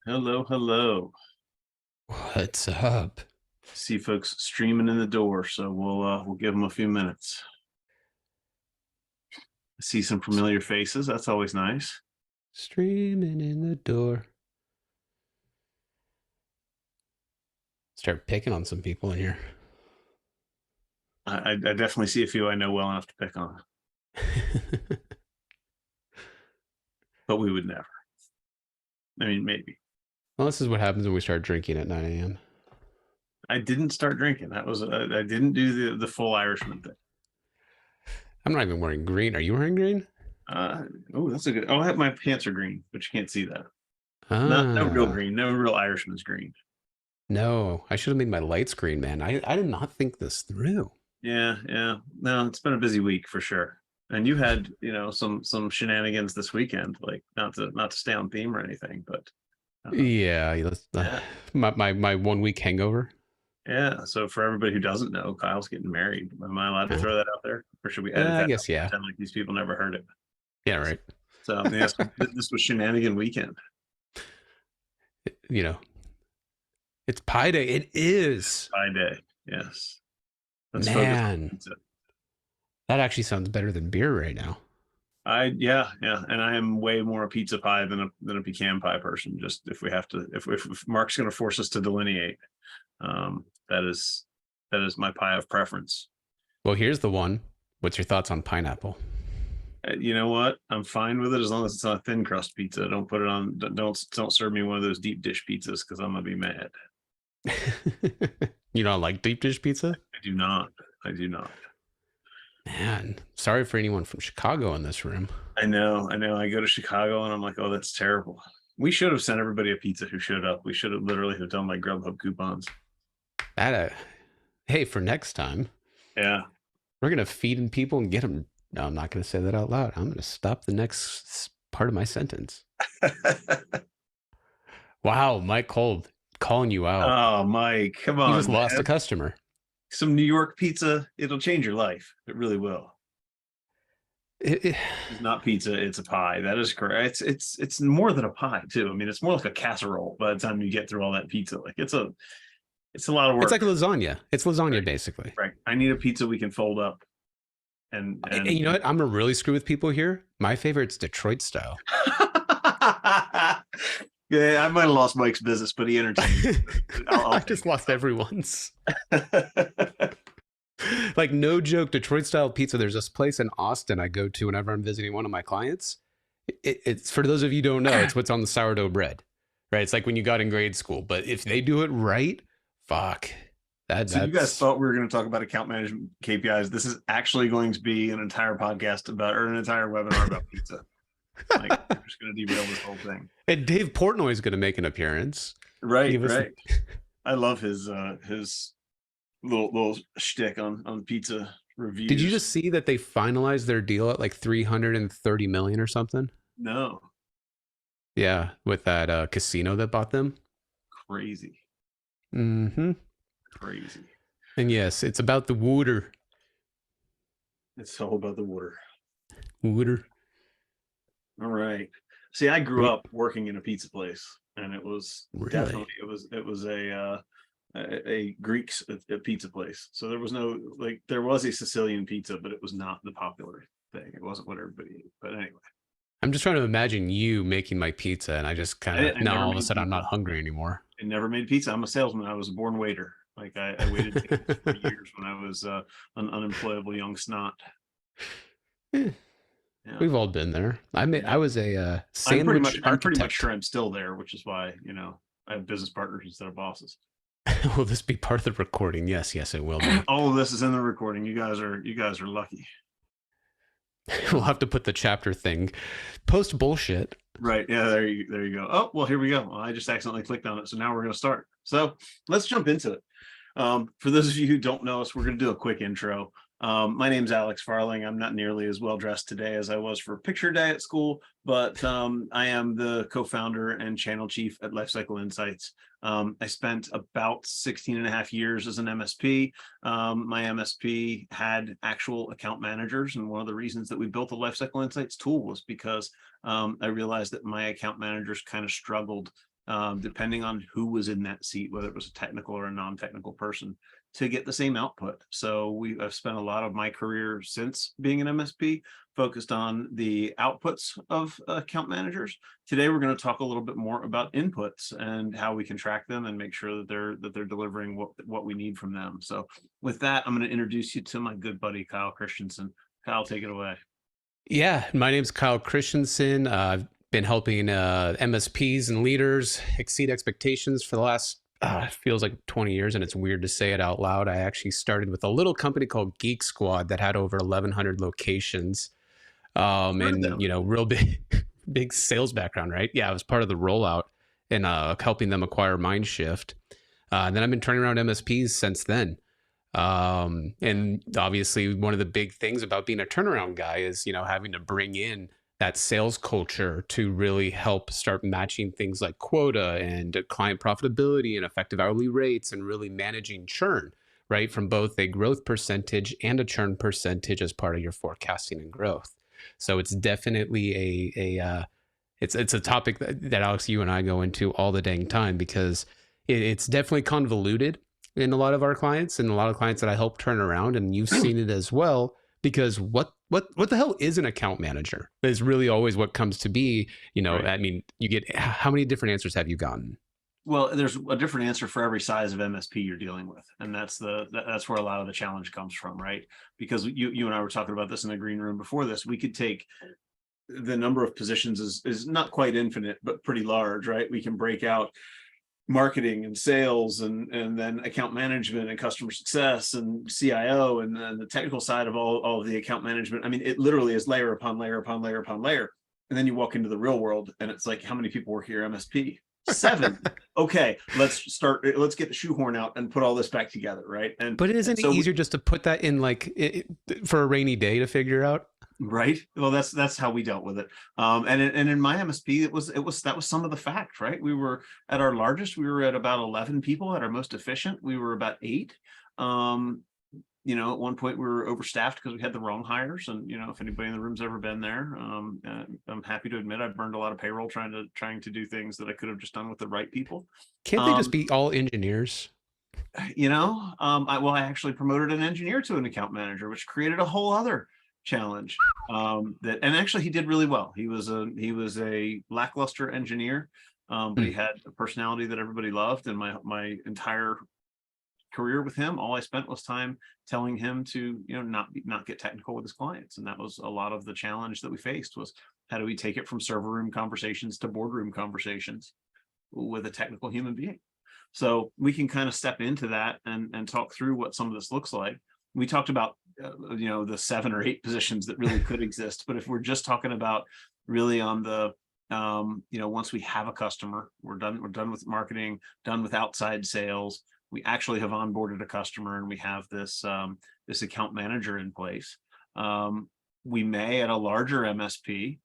Hello, hello. What's up? See folks streaming in the door, so we'll give them a few minutes. See some familiar faces. That's always nice. Streaming in the door. Start picking on some people in here. I definitely see a few I know well enough to pick on, but we would never. I mean, maybe. Well, this is what happens when we start drinking at 9 a.m. I didn't start drinking. I didn't do the full Irishman thing. I'm not even wearing green. Are you wearing green? Uh, oh, that's a good. Oh, I have my pants are green, but you can't see that. Not no real Ah, green. No real Irishman's green. no. I should have made my lights green, man. I did not think this through. Yeah, yeah. No, it's been a busy week for sure. And you had, some shenanigans this weekend, like not to stay on theme or anything, but uh, Yeah, yeah, my 1 week hangover. yeah. So for everybody who doesn't know, Kyle's getting married. Am I allowed to throw that out there, or should we edit I that out guess and yeah. pretend like these people never heard it? Yeah, right. So yes, this was shenanigan weekend. You know, it's Pi Day. It is. Pie day. Yes. Let's focus on Man, pizza. that actually sounds better than beer right now. Yeah, yeah, and I am way more a pizza pie than a pecan pie person. Just if we have to, if Mark's going to force us to delineate, that is my pie of preference. Well, here's the one. What's your thoughts on pineapple? You know what? I'm fine with it as long as it's on a thin crust pizza. Don't put it on. Don't serve me one of those deep dish pizzas because I'm gonna be mad. You don't like deep dish pizza? I do not. I do not. Man, sorry for anyone from Chicago in this room. I know. I know. I go to Chicago and I'm like, oh, that's terrible. We should have sent everybody a pizza who showed up. We should have literally have done like Grubhub coupons. That hey, for next time, Yeah. we're gonna feed in people and get them. No, I'm not gonna say that out loud. I'm gonna stop the next part of my sentence. Wow, Mike Kolb calling you out. Oh, Mike, come You on, just lost a man. customer. Some New York pizza, it'll change your life. It really will. It- it- It's not pizza, it's a pie. That is correct. It's more than a pie, too. I mean, it's more like a casserole by the time you get through all that pizza. Like it's a lot of it's like work. lasagna. It's lasagna Right. basically. Right. I need a pizza we can fold up And and you know what? I'm gonna really screw with people here. My favorite's Detroit style. yeah, I might have lost Mike's business, but he entertained me. I'll I take just lost everyone's. it. Like no joke, Detroit style pizza. There's this place in Austin I go to whenever I'm visiting one of my clients. It's for those of you who don't know, it's what's on the sourdough bread, right? It's like when you got in grade school. But if they do it right, fuck, So you guys that's thought we were going to talk about account management KPIs. This is actually going to be an entire podcast about, or an entire webinar about pizza. Like, we're just going to derail this whole thing. and Dave Portnoy is going to make an appearance. Right, Give us right. I love his little shtick on pizza reviews. Did you just see that they finalized their deal at like 330 million or something? No, Yeah, with that casino that bought them. crazy, Mm-hmm. crazy. And yes, it's about the water. It's all about the water. Water. All right. See, I grew up working in a pizza place, and it was Really? definitely it was a Greek a pizza place. So there was no like there was a Sicilian pizza, but it was not the popular thing. It wasn't what everybody ate. But anyway, I'm just trying to imagine you making my pizza, and I just kind of I now never all of a made sudden I'm pizza. not hungry anymore. I never made pizza. I'm a salesman. I was a born waiter. Like I waited tables for years when I was an unemployable young snot. Eh, Yeah. we've all been there. I was a sandwich I'm pretty much architect. sure I'm still there, which is why, I have business partners instead of bosses. Will this be part of the recording? Yes, yes, it will be. All of this is in the recording. You guys are lucky. We'll have to put the chapter thing post bullshit. Right. Yeah, there you go. Oh, well, here we go. Well, I just accidentally clicked on it. So now we're going to start. So let's jump into it. For those of you who don't know us, we're going to do a quick intro. My name's Alex Farling. I'm not nearly as well dressed today as I was for picture day at school, but I am the co-founder and channel chief at Lifecycle Insights. I spent about 16 and a half years as an MSP. My MSP had actual account managers, and one of the reasons that we built the Lifecycle Insights tool was because I realized that my account managers kind of struggled depending on who was in that seat, whether it was a technical or a non-technical person, to get the same output. So I've spent a lot of my career since being an MSP focused on the outputs of account managers. Today, we're going to talk a little bit more about inputs and how we can track them and make sure that they're delivering what we need from them. So with that, I'm going to introduce you to my good buddy, Kyle Christensen. Kyle, take it away. Yeah, my name's Kyle Christensen. I've been helping MSPs and leaders exceed expectations for the last, feels like 20 years, and it's weird to say it out loud. I actually started with a little company called Geek Squad that had over 1,100 locations, and real big, big sales background, right? Yeah, I was part of the rollout and helping them acquire Mindshift. And then I've been turning around MSPs since then. And obviously one of the big things about being a turnaround guy is, having to bring in that sales culture to really help start matching things like quota and client profitability and effective hourly rates and really managing churn, right? From both a growth percentage and a churn percentage as part of your forecasting and growth. So it's definitely it's a topic that Alex, you and I go into all the dang time because it's definitely convoluted in a lot of our clients and a lot of clients that I help turn around, and you've seen it as well, because what the hell is an account manager is really always what comes to be, right. I mean, you get, how many different answers have you gotten? Well, there's a different answer for every size of MSP you're dealing with. And that's where a lot of the challenge comes from, right? Because you and I were talking about this in the green room before this. We could take the number of positions is not quite infinite, but pretty large, right? We can break out marketing and sales and then account management and customer success and CIO and then the technical side of all of the account management. I mean, it literally is layer upon layer upon layer upon layer. And then you walk into the real world and it's like, how many people work here MSP? 7. Okay, let's get the shoehorn out and put all this back together, right? But isn't it easier just to put that in for a rainy day to figure out? Right. Well, that's how we dealt with it. And in my MSP, that was some of the fact, right? We were at our largest, we were at about 11 people. At our most efficient, we were about 8. At one point we were overstaffed because we had the wrong hires. And if anybody in the room's ever been there, I'm happy to admit I burned a lot of payroll trying to do things that I could have just done with the right people. Can't they just be all engineers? I actually promoted an engineer to an account manager, which created a whole other challenge. And actually he did really well. He was a lackluster engineer, but he had a personality that everybody loved. And my entire career with him, all I spent was time telling him to not get technical with his clients. And that was a lot of the challenge that we faced, was how do we take it from server room conversations to boardroom conversations with a technical human being. So we can kind of step into that and talk through what some of this looks like. We talked about the 7 or 8 positions that really could exist, but if we're just talking about really on the once we have a customer, we're done with marketing, done with outside sales, we actually have onboarded a customer and we have this account manager in place. We may, at a larger MSP,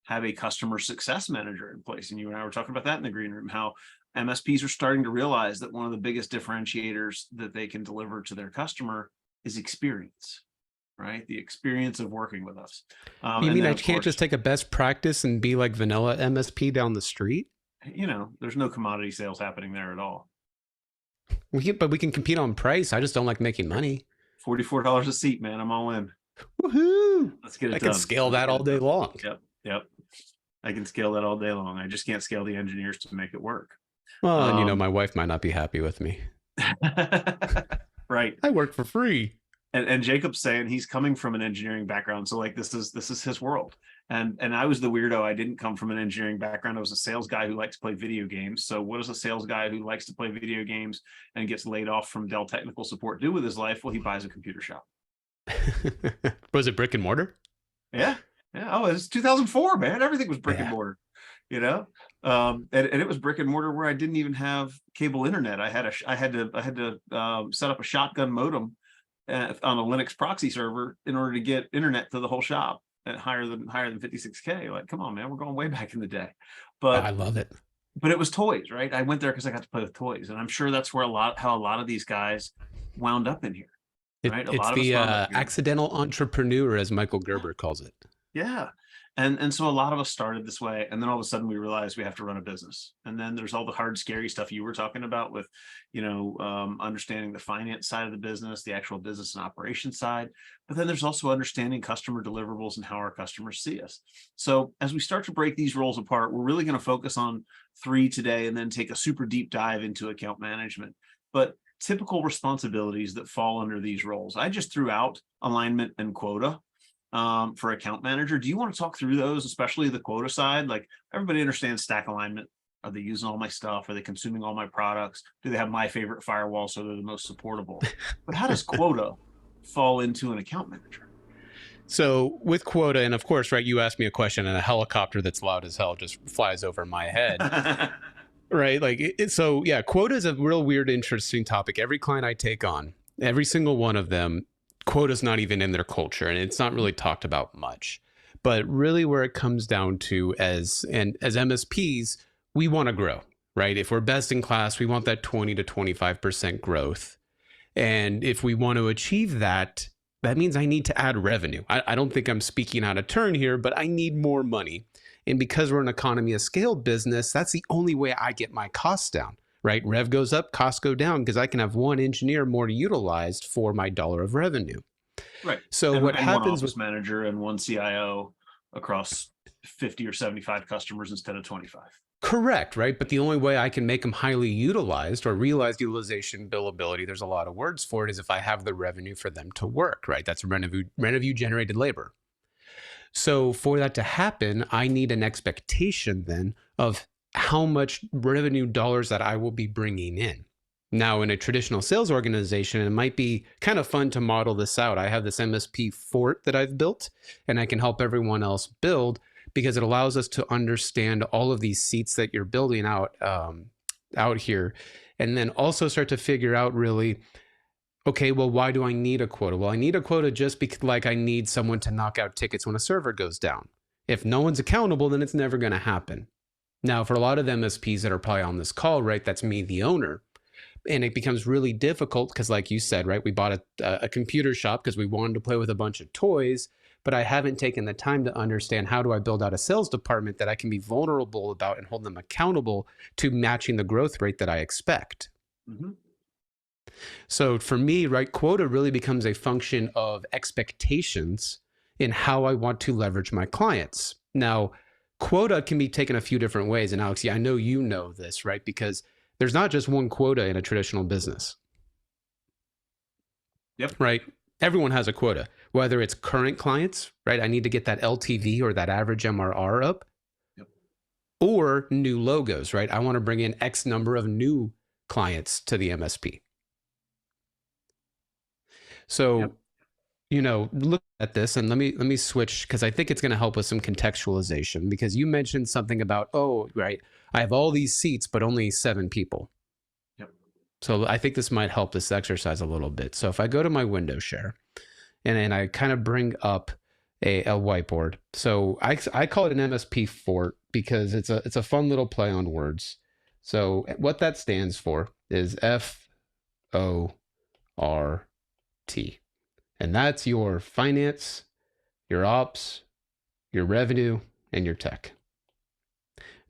have a customer success manager in place. And you and I were talking about that in the green room, how MSPs are starting to realize that one of the biggest differentiators that they can deliver to their customer is experience, right? The experience of working with us. You mean I can't just take a best practice and be like vanilla MSP down the street? There's no commodity sales happening there at all. But we can compete on price. I just don't like making money. $44 a seat, man. I'm all in. Woohoo! Let's get it done. I can scale that all day long. Yep. I can scale that all day long. I just can't scale the engineers to make it work. Well, and my wife might not be happy with me. Right. I work for free. And Jacob's saying he's coming from an engineering background. So like this is his world. And I was the weirdo. I didn't come from an engineering background. I was a sales guy who liked to play video games. So what does a sales guy who likes to play video games and gets laid off from Dell technical support do with his life? Well, he buys a computer shop. Was it brick and mortar? Yeah. Oh, it's 2004, man. Everything was brick and mortar, and it was brick and mortar where I didn't even have cable internet. I had to set up a shotgun modem on a Linux proxy server in order to get internet to the whole shop at higher than 56K. Like, come on, man, we're going way back in the day. But I love it. But it was toys, right? I went there because I got to play with toys, and I'm sure that's where how a lot of these guys wound up in here. Right? It's the accidental entrepreneur, as Michael Gerber calls it. Yeah. And so a lot of us started this way, and then all of a sudden we realized we have to run a business. And then there's all the hard, scary stuff you were talking about with, understanding the finance side of the business, the actual business and operation side. But then there's also understanding customer deliverables and how our customers see us. So as we start to break these roles apart, we're really going to focus on three today, and then take a super deep dive into account management. But typical responsibilities that fall under these roles, I just threw out alignment and quota for account manager. Do you want to talk through those, especially the quota side? Like, everybody understands stack alignment. Are they using all my stuff? Are they consuming all my products? Do they have my favorite firewall so they're the most supportable? But how does quota fall into an account manager? So with quota, and of course, right, you asked me a question and a helicopter that's loud as hell just flies over my head. Right. Like, so yeah, quota is a real weird, interesting topic. Every client I take on, every single one of them, quota's not even in their culture, and it's not really talked about much. But really where it comes down to, as MSPs, we want to grow, right? If we're best in class, we want that 20 to 25% growth. And if we want to achieve that, that means I need to add revenue. I don't think I'm speaking out of turn here, but I need more money. And because we're an economy of scale business, that's the only way I get my costs down, right? Rev goes up, costs go down, because I can have one engineer more utilized for my dollar of revenue. Right. So and, what and happens one office with manager and one CIO across 50 or 75 customers instead of 25. correct, right? But the only way I can make them highly utilized, or realized utilization, billability, there's a lot of words for it, is if I have the revenue for them to work, right? That's revenue generated labor. So for that to happen, I need an expectation then of how much revenue dollars that I will be bringing in. Now, in a traditional sales organization, it might be kind of fun to model this out. I have this MSP fort that I've built, and I can help everyone else build, because it allows us to understand all of these seats that you're building out here, and then also start to figure out really, okay, well, why do I need a quota? Well, I need a quota just because, like, I need someone to knock out tickets when a server goes down. If no one's accountable, then it's never going to happen. Now, for a lot of MSPs that are probably on this call, right, that's me, the owner. And it becomes really difficult because, like you said, right, we bought a computer shop because we wanted to play with a bunch of toys, but I haven't taken the time to understand, how do I build out a sales department that I can be vulnerable about and hold them accountable to matching the growth rate that I expect. Mhm. So for me, right, quota really becomes a function of expectations in how I want to leverage my clients. Now, quota can be taken a few different ways. And Alex, yeah, I know you know this, right? Because there's not just one quota in a traditional business. Yep. Right? Everyone has a quota, whether it's current clients, right? I need to get that LTV or that average MRR up, Yep. or new logos, right? I want to bring in X number of new clients to the MSP. So, Yep. Look at this, and let me switch, because I think it's going to help with some contextualization, because you mentioned something about, oh, right, I have all these seats, but only 7 people. Yep. So I think this might help this exercise a little bit. So if I go to my window share, and I kind of bring up a whiteboard. So I call it an MSP fort because it's a fun little play on words. So what that stands for is FORT. And that's your finance, your ops, your revenue, and your tech.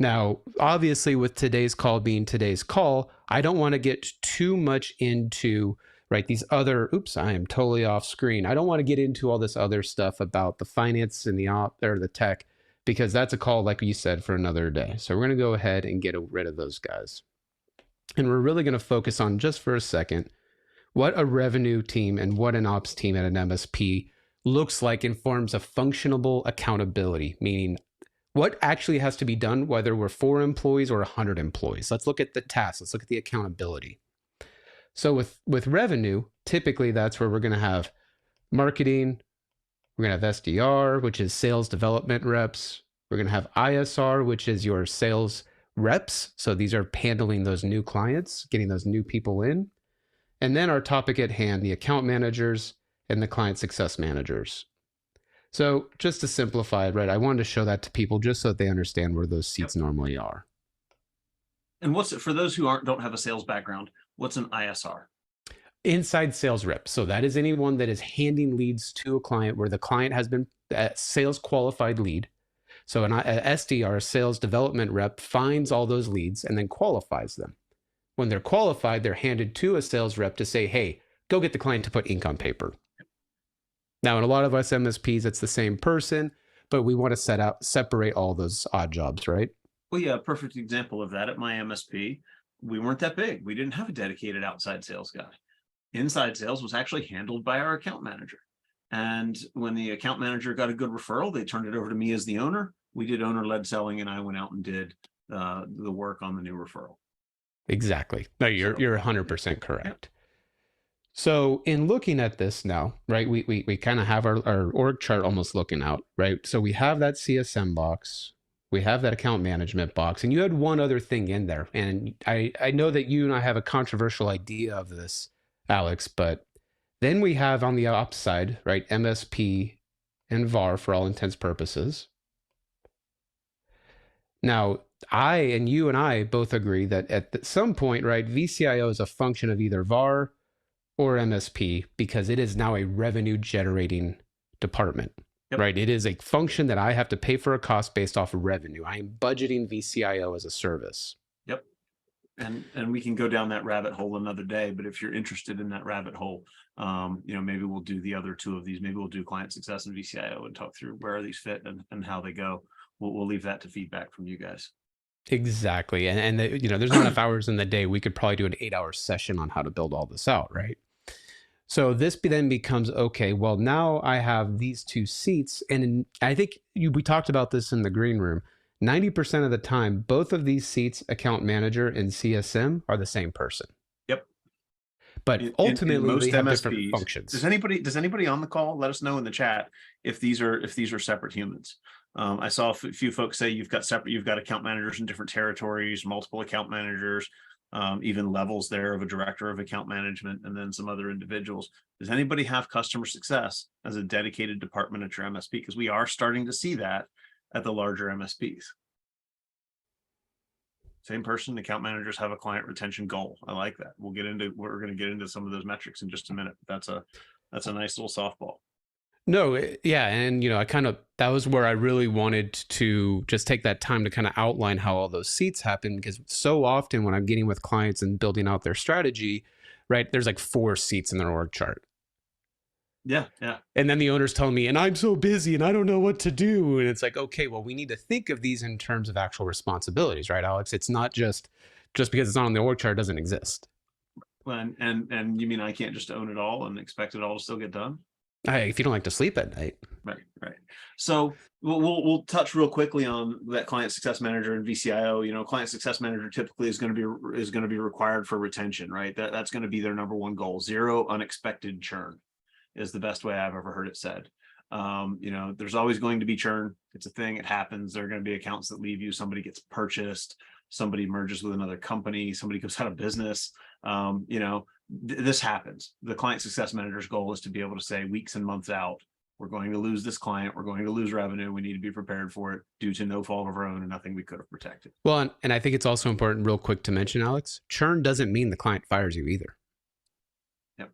Now, obviously, with today's call being today's call, I don't want to get too much into, right, these other, oops, I am totally off screen. I don't want to get into all this other stuff about the finance and the the tech, because that's a call, like you said, for another day. So we're going to go ahead and get rid of those guys. And we're really going to focus on, just for a second, what a revenue team and what an ops team at an MSP looks like in forms of functional accountability, meaning what actually has to be done, whether we're 4 employees or 100 employees. Let's look at the tasks. Let's look at the accountability. So with revenue, typically that's where we're going to have marketing. We're going to have SDR, which is sales development reps. We're going to have ISR, which is your sales reps. So these are handling those new clients, getting those new people in. And then our topic at hand, the account managers and the client success managers. So just to simplify it, right, I wanted to show that to people just so that they understand where those seats normally are. And what's it for those who don't have a sales background? What's an ISR? Inside sales rep. So that is anyone that is handing leads to a client where the client has been a sales qualified lead. So an SDR, a sales development rep, finds all those leads and then qualifies them. When they're qualified, they're handed to a sales rep to say, hey, go get the client to put ink on paper. Now, in a lot of us MSPs, it's the same person, but we want to separate all those odd jobs, right? Well, yeah, a perfect example of that at my MSP, we weren't that big. We didn't have a dedicated outside sales guy. Inside sales was actually handled by our account manager. And when the account manager got a good referral, they turned it over to me as the owner. We did owner-led selling, and I went out and did the work on the new referral. Exactly. No, you're 100% correct. So in looking at this now, right, we kind of have our org chart almost looking out, right? So we have that CSM box, we have that account management box, and you had one other thing in there. And I know that you and I have a controversial idea of this, Alex, but then we have on the ops side, right, MSP and VAR for all intents purposes. Now, you and I both agree that at some point, right, VCIO is a function of either VAR or MSP because it is now a revenue generating department, right? It is a function that I have to pay for a cost based off of revenue. I am budgeting VCIO as a service. Yep. And we can go down that rabbit hole another day, but if you're interested in that rabbit hole, maybe we'll do the other two of these. Maybe we'll do client success and VCIO and talk through where these fit and how they go. We'll leave that to feedback from you guys. Exactly. And there's not enough hours in the day. We could probably do an 8-hour session on how to build all this out, right? So this then becomes, okay, well, now I have these two seats. And I think we talked about this in the green room. 90% of the time, both of these seats, account manager and CSM, are the same person. Yep. But ultimately, they have MSPs, different functions. Does anybody on the call let us know in the chat if these are separate humans? I saw a few folks say you've got account managers in different territories, multiple account managers, even levels there of a director of account management, and then some other individuals. Does anybody have customer success as a dedicated department at your MSP? Because we are starting to see that at the larger MSPs. Same person, account managers have a client retention goal. I like that. We're going to get into some of those metrics in just a minute. That's a nice little softball. No, yeah. And, that was where I really wanted to just take that time to kind of outline how all those seats happen, because so often when I'm getting with clients and building out their strategy, right, there's like 4 seats in their org chart. Yeah, yeah. And then the owner's telling me, and I'm so busy and I don't know what to do. And it's like, okay, well, we need to think of these in terms of actual responsibilities, right, Alex? It's not just because it's not on the org chart, it doesn't exist. And you mean I can't just own it all and expect it all to still get done? If you don't like to sleep at night. Right. So we'll touch real quickly on that client success manager and VCIO. Client success manager typically is going to be required for retention, right? That's going to be their number one goal. 0 unexpected churn is the best way I've ever heard it said. There's always going to be churn. It's a thing. It happens. There are going to be accounts that leave you. Somebody gets purchased. Somebody merges with another company. Somebody goes out of business. This happens. The client success manager's goal is to be able to say weeks and months out, we're going to lose this client. We're going to lose revenue. We need to be prepared for it due to no fault of our own and nothing we could have protected. Well, and I think it's also important, real quick, to mention, Alex, churn doesn't mean the client fires you either. Yep.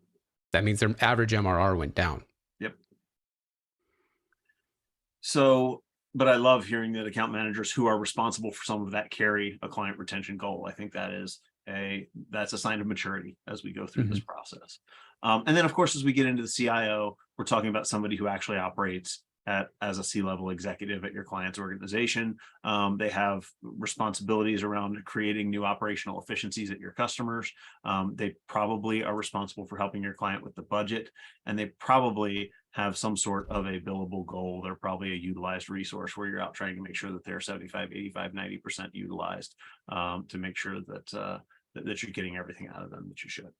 That means their average MRR went down. Yep. So, but I love hearing that account managers who are responsible for some of that carry a client retention goal. I think that's a sign of maturity as we go through this process. And then, of course, as we get into the CIO, we're talking about somebody who actually operates as a C-level executive at your client's organization. They have responsibilities around creating new operational efficiencies at your customers. They probably are responsible for helping your client with the budget, and they probably have some sort of a billable goal. They're probably a utilized resource where you're out trying to make sure that they're 75, 85, 90% utilized to make sure that you're getting everything out of them that you should.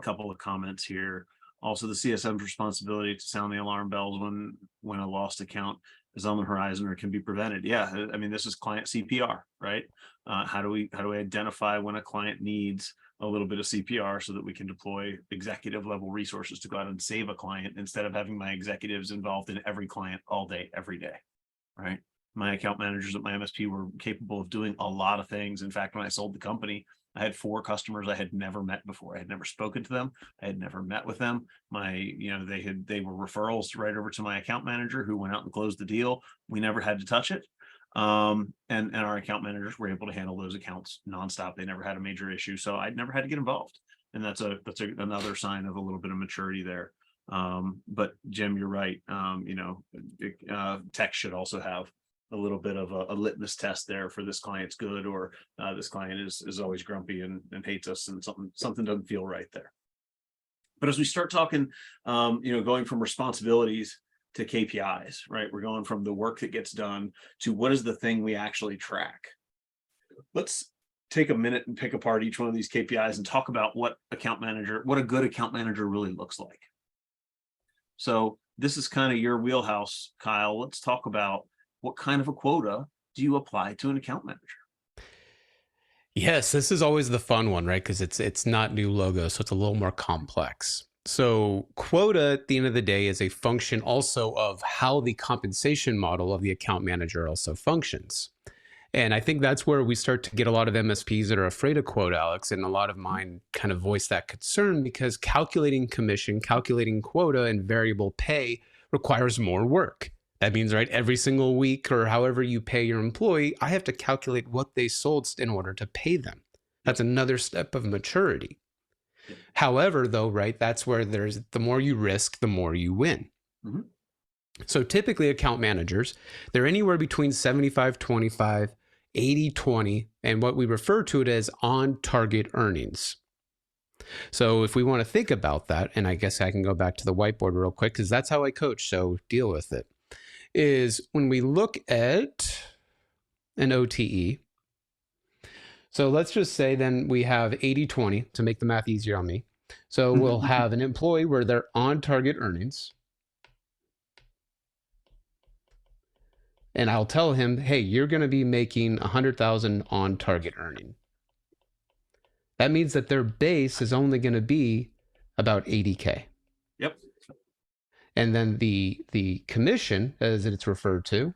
A couple of comments here. Also, the CSM's responsibility to sound the alarm bells when a lost account is on the horizon or can be prevented. Yeah, I mean, this is client CPR, right? How do we identify when a client needs a little bit of CPR so that we can deploy executive level resources to go out and save a client instead of having my executives involved in every client all day, every day, right? My account managers at my MSP were capable of doing a lot of things. In fact, when I sold the company, I had 4 customers I had never met before. I had never spoken to them. I had never met with them. They were referrals right over to my account manager, who went out and closed the deal. We never had to touch it. And our account managers were able to handle those accounts nonstop. They never had a major issue. So I never had to get involved. And that's another sign of a little bit of maturity there. But Jim, you're right. Tech should also have a little bit of a litmus test there for this client's good, or this client is always grumpy and hates us, and something doesn't feel right there. But as we start talking, going from responsibilities to KPIs, right? We're going from the work that gets done to what is the thing we actually track. Let's take a minute and pick apart each one of these KPIs and talk about what a good account manager really looks like. So this is kind of your wheelhouse, Kyle. Let's talk about what kind of a quota do you apply to an account manager? Yes, this is always the fun one, right? Because it's not new logo, so it's a little more complex. So quota at the end of the day is a function also of how the compensation model of the account manager also functions. And I think that's where we start to get a lot of MSPs that are afraid of quota, Alex, and a lot of mine kind of voice that concern, because calculating commission, calculating quota and variable pay requires more work. That means, right, every single week or however you pay your employee, I have to calculate what they sold in order to pay them. That's another step of maturity. However, though, right, that's where the more you risk, the more you win. Mm-hmm. So typically account managers, they're anywhere between 75-25, 80-20, and what we refer to it as on target earnings. So if we want to think about that, and I guess I can go back to the whiteboard real quick, because that's how I coach, so deal with it, is when we look at an OTE. So let's just say then we have 80-20 to make the math easier on me. So we'll have an employee where they're on target earnings. And I'll tell him, hey, you're going to be making 100,000 on target earning. That means that their base is only going to be about 80K. Yep. And then the commission, as it's referred to,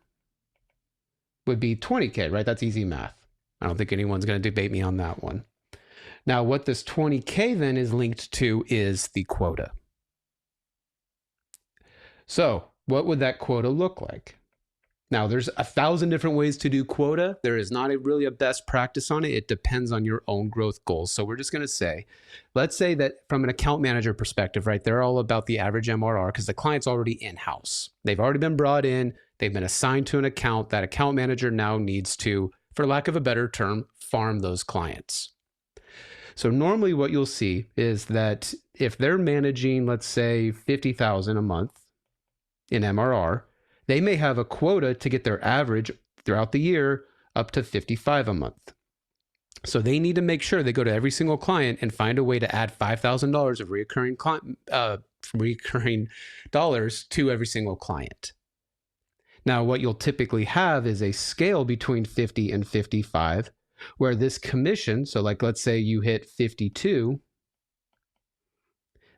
would be 20K, right? That's easy math. I don't think anyone's going to debate me on that one. Now, what this 20K then is linked to is the quota. So what would that quota look like? Now, there's 1,000 different ways to do quota. There is not really a best practice on it. It depends on your own growth goals. So we're just going to say, let's say that from an account manager perspective, right, they're all about the average MRR because the client's already in-house. They've already been brought in. They've been assigned to an account. That account manager now needs to, for lack of a better term, farm those clients. So normally what you'll see is that if they're managing, let's say, 50,000 a month in MRR, they may have a quota to get their average throughout the year up to 55 a month. So they need to make sure they go to every single client and find a way to add $5,000 of recurring dollars to every single client. Now, what you'll typically have is a scale between 50 and 55, where this commission, so like let's say you hit 52,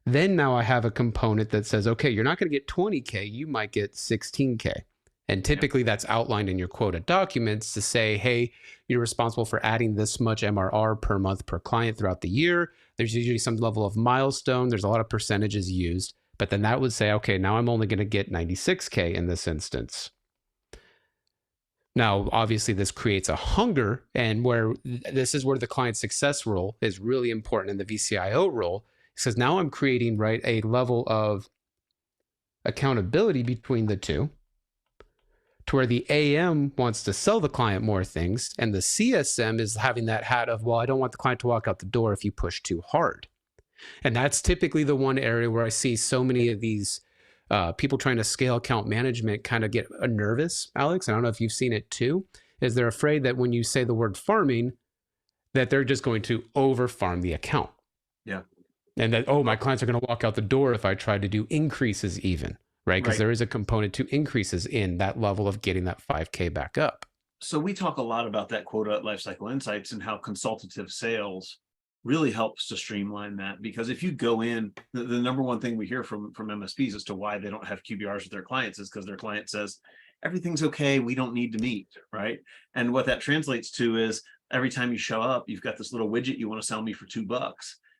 then now I have a component that says, okay, you're not going to get 20K, you might get 16K. And typically that's outlined in your quota documents to say, hey, you're responsible for adding this much MRR per month per client throughout the year. There's usually some level of milestone. There's a lot of percentages used, but then that would say, okay, now I'm only going to get 96K in this instance. Now, obviously, this creates a hunger, and this is where the client success role is really important in the VCIO role. It says now I'm creating, right, a level of accountability between the two, to where the AM wants to sell the client more things, and the CSM is having that hat of, well, I don't want the client to walk out the door if you push too hard. And that's typically the one area where I see so many of these people trying to scale account management kind of get nervous, Alex. I don't know if you've seen it too, is they're afraid that when you say the word farming, that they're just going to over farm the account. Yeah. And that, oh, my clients are going to walk out the door if I try to do increases even, right? Because there is a component to increases in that level of getting that 5K back up. So we talk a lot about that quota at Lifecycle Insights and how consultative sales really helps to streamline that. Because if you go in, the number one thing we hear from MSPs as to why they don't have QBRs with their clients is because their client says, everything's okay, we don't need to meet, right? And what that translates to is every time you show up, you've got this little widget you want to sell me for $2.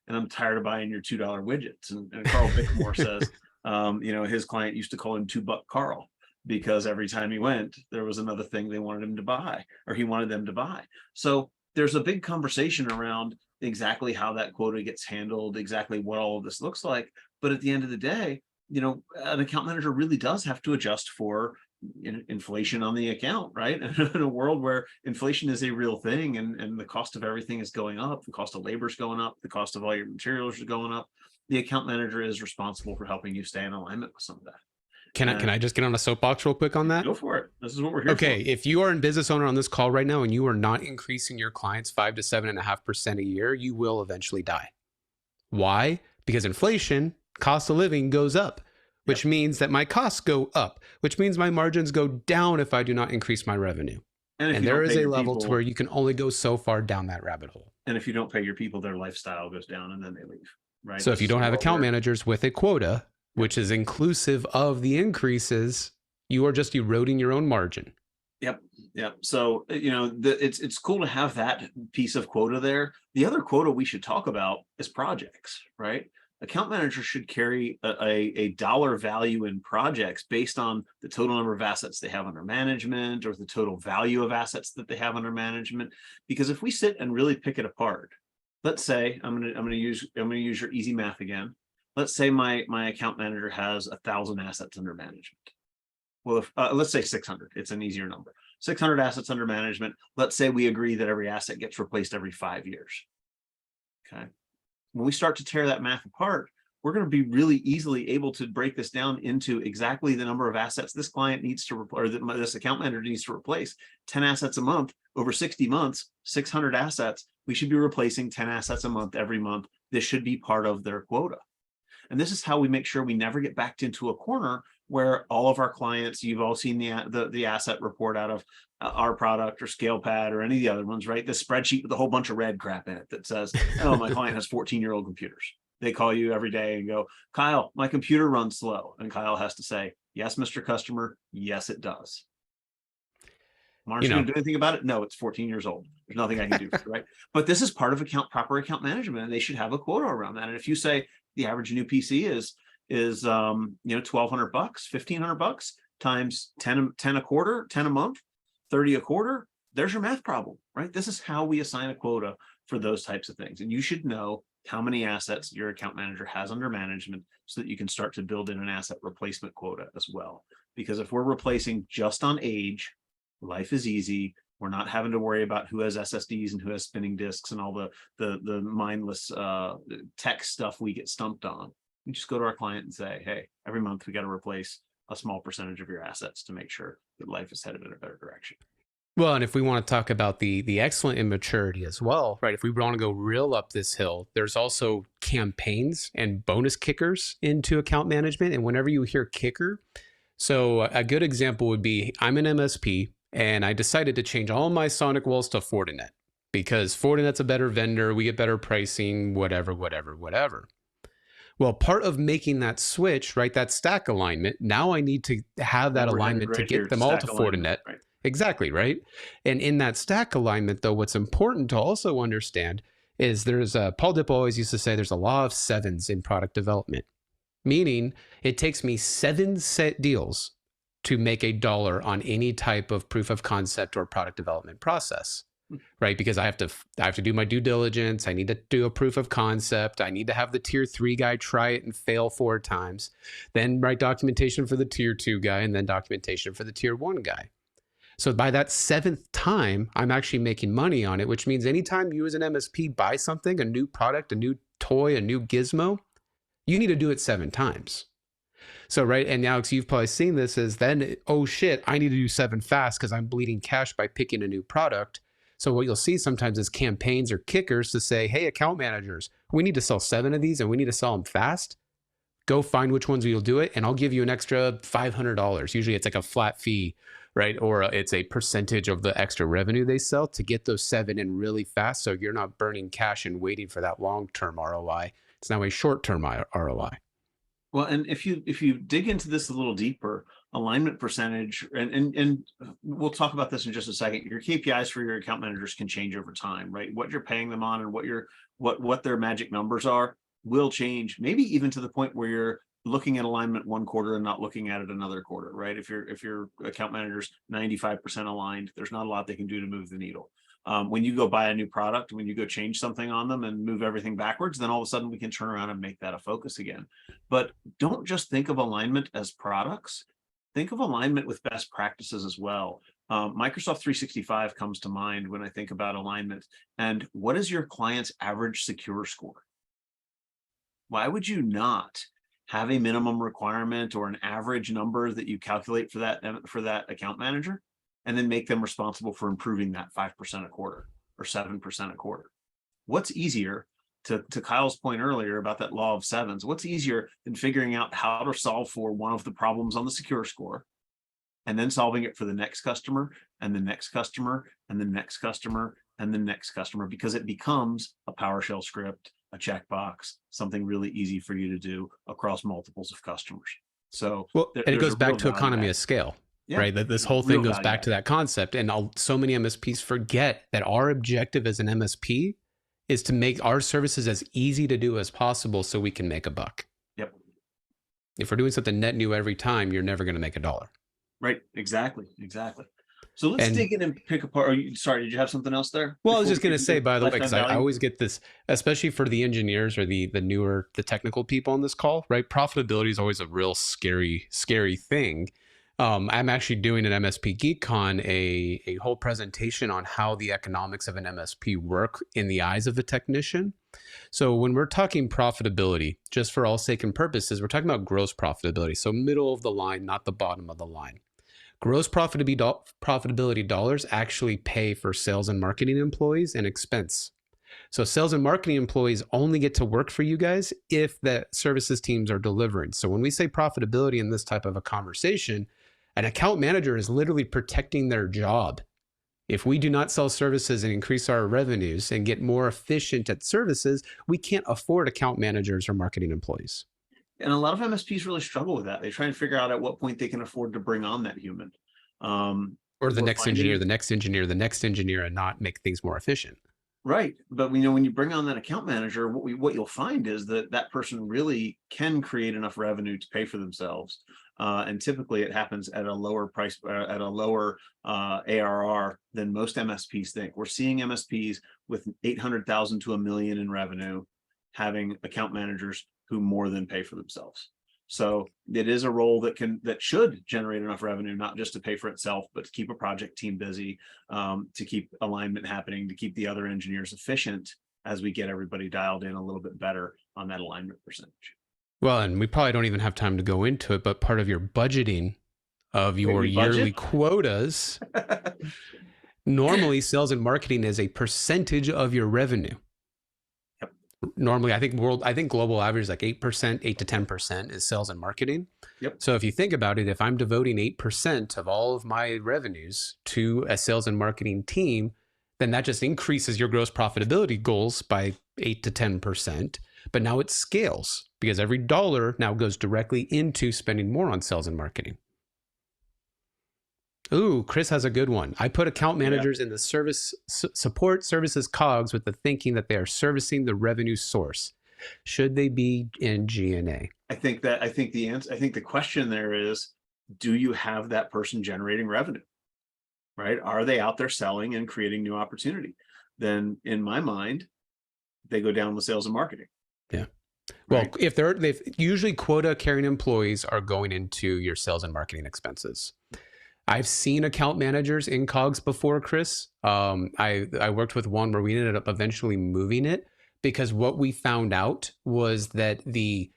And I'm tired of buying your $2 widgets. And Carl Bickmore says, his client used to call him $2 Carl, because every time he went, there was another thing they wanted him to buy, or he wanted them to buy. So there's a big conversation around exactly how that quota gets handled, exactly what all of this looks like. But at the end of the day, an account manager really does have to adjust for inflation on the account, right? In a world where inflation is a real thing, and the cost of everything is going up, the cost of labor is going up, the cost of all your materials is going up, the account manager is responsible for helping you stay in alignment with some of that. Can I just get on a soapbox real quick on that? Go for it. This is what we're here for. Okay, if you are a business owner on this call right now and you are not increasing your clients 5 to 7.5% a year, you will eventually die. Why? Because inflation, cost of living goes up, which means that my costs go up, which means my margins go down if I do not increase my revenue. And there is a level to where you can only go so far down that rabbit hole. And if you don't pay your people, their lifestyle goes down and then they leave, right? So if you don't have account managers with a quota, which is inclusive of the increases, you are just eroding your own margin. Yep. So, it's cool to have that piece of quota there. The other quota we should talk about is projects, right? Account managers should carry a dollar value in projects based on the total number of assets they have under management, or the total value of assets that they have under management. Because if we sit and really pick it apart, let's say I'm going to use your easy math again. Let's say my account manager has 1,000 assets under management. Well, if let's say 600, it's an easier number. 600 assets under management. Let's say we agree that every asset gets replaced every 5 years. Okay. When we start to tear that math apart, we're going to be really easily able to break this down into exactly the number of assets this client needs to replace, or this account manager needs to replace. 10 assets a month over 60 months, 600 assets. We should be replacing 10 assets a month every month. This should be part of their quota. And this is how we make sure we never get backed into a corner where all of our clients, you've all seen the asset report out of our product or ScalePad or any of the other ones, right? The spreadsheet with a whole bunch of red crap in it that says, oh, my client has 14-year-old computers. They call you every day and go, Kyle, my computer runs slow. And Kyle has to say, yes, Mr. Customer, yes, it does. Aren't you going to do anything about it? No, it's 14 years old. There's nothing I can do, right? But this is part of proper account management, and they should have a quota around that. And if you say the average new PC is $1,200, $1,500 times 10 a quarter, 10 a month, 30 a quarter, there's your math problem, right? This is how we assign a quota for those types of things. And you should know how many assets your account manager has under management so that you can start to build in an asset replacement quota as well. Because if we're replacing just on age, life is easy. We're not having to worry about who has SSDs and who has spinning disks and all the mindless tech stuff we get stumped on. We just go to our client and say, hey, every month we got to replace a small percentage of your assets to make sure that life is headed in a better direction. Well, and if we want to talk about the excellent immaturity as well, right? If we want to go real up this hill, there's also campaigns and bonus kickers into account management. And whenever you hear kicker, so a good example would be I'm an MSP and I decided to change all my Sonic walls to Fortinet because Fortinet's a better vendor. We get better pricing, whatever. Well, part of making that switch, right, that stack alignment, now I need to have that alignment to get them all to Fortinet. Right. Exactly, right? And in that stack alignment, though, what's important to also understand is Paul Dippo always used to say there's a law of sevens in product development, meaning it takes me 7 set deals to make $1 on any type of proof of concept or product development process. Right, because I have to do my due diligence. I need to do a proof of concept. I need to have the tier 3 guy try it and fail 4 times, then write documentation for the tier 2 guy, and then documentation for the tier 1 guy. So by that 7th time, I'm actually making money on it, which means anytime you as an MSP buy something, a new product, a new toy, a new gizmo, you need to do it 7 times. So, right, and Alex, you've probably seen this as then, oh shit, I need to do 7 fast because I'm bleeding cash by picking a new product. So what you'll see sometimes is campaigns or kickers to say, hey, account managers, we need to sell 7 of these and we need to sell them fast. Go find which ones you'll do it, and I'll give you an extra $500. Usually it's like a flat fee, right? Or it's a percentage of the extra revenue they sell to get those 7 in really fast. So you're not burning cash and waiting for that long-term ROI. It's now a short-term ROI. Well, and if you dig into this a little deeper, alignment percentage, and we'll talk about this in just a second. Your KPIs for your account managers can change over time, right? What you're paying them on and what their magic numbers are will change, maybe even to the point where you're looking at alignment one quarter and not looking at it another quarter, right? If your account manager's 95% aligned, there's not a lot they can do to move the needle. When you go buy a new product, when you go change something on them and move everything backwards, then all of a sudden we can turn around and make that a focus again. But don't just think of alignment as products. Think of alignment with best practices as well. Microsoft 365 comes to mind when I think about alignment. And what is your client's average secure score? Why would you not have a minimum requirement or an average number that you calculate for that account manager, and then make them responsible for improving that 5% a quarter or 7% a quarter? What's easier, to Kyle's point earlier about that law of sevens, what's easier than figuring out how to solve for one of the problems on the secure score and then solving it for the next customer and the next customer and the next customer and the next customer, because it becomes a PowerShell script, a checkbox, something really easy for you to do across multiples of customers. So and it goes back to economy of scale. Yeah, right. That this whole thing goes back to that concept. And so many MSPs forget that our objective as an MSP is to make our services as easy to do as possible so we can make a buck. Yep. If we're doing something net new every time, you're never going to make $1. Right. Exactly. So let's dig in and pick apart. Sorry, did you have something else there? Well, I was just going to say, by the way, because I always get this, especially for the engineers or the technical people on this call, right? Profitability is always a real scary thing. I'm actually doing an MSP GeekCon, a whole presentation on how the economics of an MSP work in the eyes of the technician. So when we're talking profitability, just for all sake and purposes, we're talking about gross profitability. So middle of the line, not the bottom of the line. Gross profitability dollars actually pay for sales and marketing employees and expense. So sales and marketing employees only get to work for you guys if the services teams are delivering. So when we say profitability in this type of a conversation, an account manager is literally protecting their job. If we do not sell services and increase our revenues and get more efficient at services, we can't afford account managers or marketing employees. And a lot of MSPs really struggle with that. They try and figure out at what point they can afford to bring on that human. Or the next engineer, and not make things more efficient. Right. But when you bring on that account manager, what you'll find is that person really can create enough revenue to pay for themselves. And typically it happens at a lower price, at a lower ARR than most MSPs think. We're seeing MSPs with 800,000 to $1 million in revenue having account managers who more than pay for themselves. So it is a role that should generate enough revenue, not just to pay for itself, but to keep a project team busy, to keep alignment happening, to keep the other engineers efficient as we get everybody dialed in a little bit better on that alignment percentage. Well, and we probably don't even have time to go into it, but part of your budgeting of your yearly quotas, normally sales and marketing is a percentage of your revenue. Yep. Normally, I think global average is like 8%, 8 to 10% is sales and marketing. Yep. So if you think about it, if I'm devoting 8% of all of my revenues to a sales and marketing team, then that just increases your gross profitability goals by 8 to 10%. But now it scales because every dollar now goes directly into spending more on sales and marketing. Ooh, Chris has a good one. I put account managers in the support services COGS with the thinking that they are servicing the revenue source. Should they be in G&A? I think the question there is, do you have that person generating revenue? Right? Are they out there selling and creating new opportunity? Then in my mind, they go down with sales and marketing. Yeah. Well, right. If they've usually quota carrying employees are going into your sales and marketing expenses. I've seen account managers in COGS before, Chris. I worked with one where we ended up eventually moving it because what we found out was that the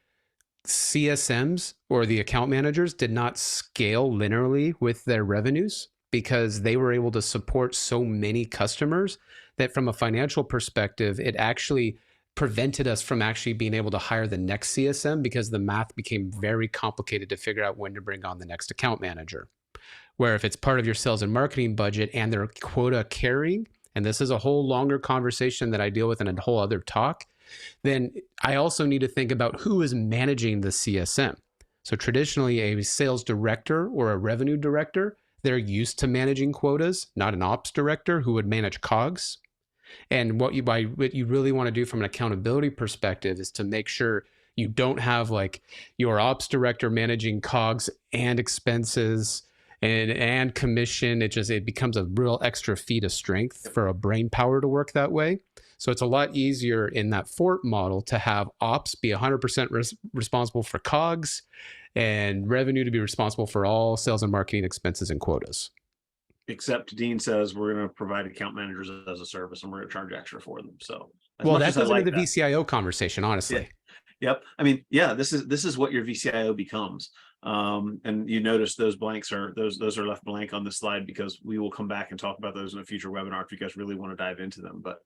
CSMs or the account managers did not scale linearly with their revenues because they were able to support so many customers that from a financial perspective, it actually prevented us from actually being able to hire the next CSM because the math became very complicated to figure out when to bring on the next account manager. Where if it's part of your sales and marketing budget and they're quota carrying, and this is a whole longer conversation that I deal with in a whole other talk, then I also need to think about who is managing the CSM. So traditionally, a sales director or a revenue director, they're used to managing quotas, not an ops director who would manage COGS. And what you really want to do from an accountability perspective is to make sure you don't have like your ops director managing COGS and expenses and commission. It becomes a real extra feat of strength for a brain power to work that way. So it's a lot easier in that Fort model to have ops be 100% responsible for COGS and revenue to be responsible for all sales and marketing expenses and quotas. Except Dean says we're going to provide account managers as a service and we're going to charge extra for them. So well, that goes into the VCIO conversation, honestly. Yeah. Yep. I mean, yeah, this is what your VCIO becomes. And you notice those blanks are those are left blank on this slide because we will come back and talk about those in a future webinar if you guys really want to dive into them. But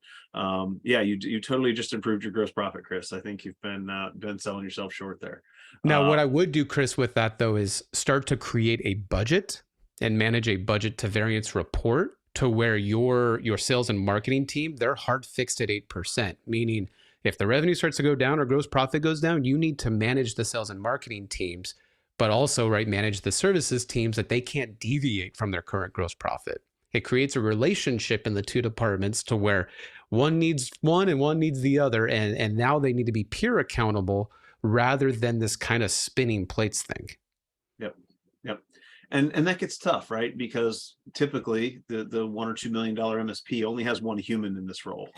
yeah, you totally just improved your gross profit, Chris. I think you've been selling yourself short there. Now, what I would do, Chris, with that though, is start to create a budget and manage a budget to variance report to where your sales and marketing team, they're hard fixed at 8%, meaning if the revenue starts to go down or gross profit goes down, you need to manage the sales and marketing teams, but also manage the services teams that they can't deviate from their current gross profit. It creates a relationship in the two departments to where one needs one and one needs the other. And now they need to be peer accountable rather than this kind of spinning plates thing. Yep. Yep. And that gets tough, right? Because typically the $1 or $2 million MSP only has one human in this role.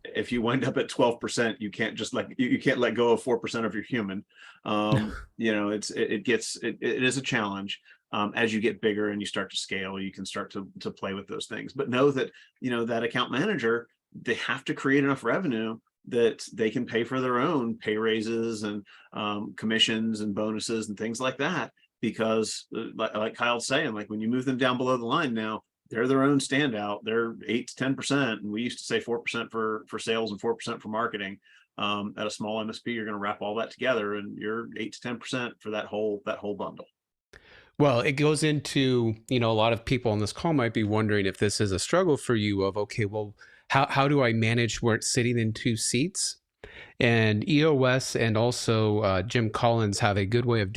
If you wind up at 12%, you can't just you can't let go of 4% of your human. You know, it is a challenge. As you get bigger and you start to scale, you can start to play with those things. But know that, you know, that account manager, they have to create enough revenue that they can pay for their own pay raises and commissions and bonuses and things like that. Because like Kyle's saying, like when you move them down below the line now, they're their own standout. They're 8 to 10%. And we used to say 4% for sales and 4% for marketing. At a small MSP, you're going to wrap all that together and you're 8 to 10% for that whole bundle. Well, it goes into, you know, a lot of people on this call might be wondering if this is a struggle for you of, okay, well, how do I manage where it's sitting in two seats? And EOS and also Jim Collins have a good way of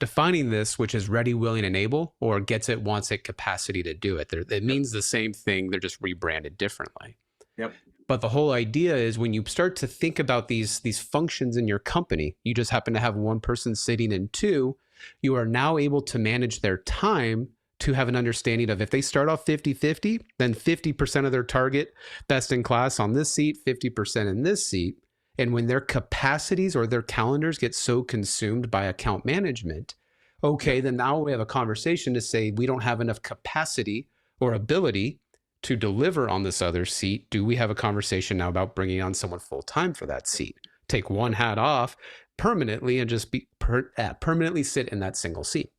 defining this, which is ready, willing, and able, or gets it, wants it, capacity to do it. It means the same thing. They're just rebranded differently. Yep. But the whole idea is when you start to think about these functions in your company, you just happen to have one person sitting in two, you are now able to manage their time to have an understanding of if they start off 50-50, then 50% of their target best in class on this seat, 50% in this seat. And when their capacities or their calendars get so consumed by account management, okay, then now we have a conversation to say we don't have enough capacity or ability to deliver on this other seat. Do we have a conversation now about bringing on someone full-time for that seat? Take one hat off permanently and just be permanently sit in that single seat.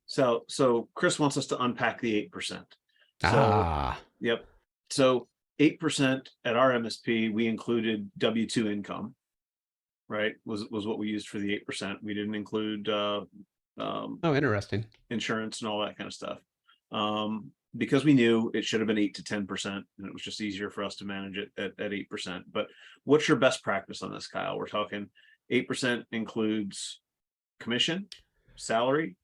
So Chris wants us to unpack the 8%. Yep. So 8% at our MSP, we included W-2 income, right? Was what we used for the 8%. We didn't include interesting, insurance and all that kind of stuff. Because we knew it should have been 8 to 10%, and it was just easier for us to manage it at 8%. But what's your best practice on this, Kyle? We're talking 8% includes commission, salary.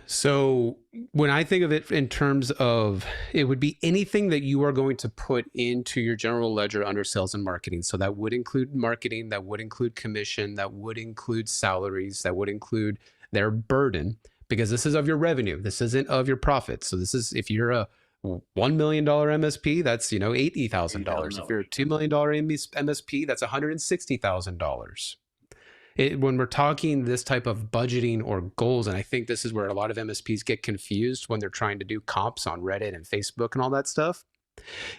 So when I think of it in terms of, it would be anything that you are going to put into your general ledger under sales and marketing. So that would include marketing, that would include commission, that would include salaries, that would include their burden, because this is of your revenue. This isn't of your profit. So this is, if you're a $1 million MSP, that's, you know, $80,000. If you're a $2 million MSP, that's $160,000. When we're talking this type of budgeting or goals, and I think this is where a lot of MSPs get confused when they're trying to do comps on Reddit and Facebook and all that stuff,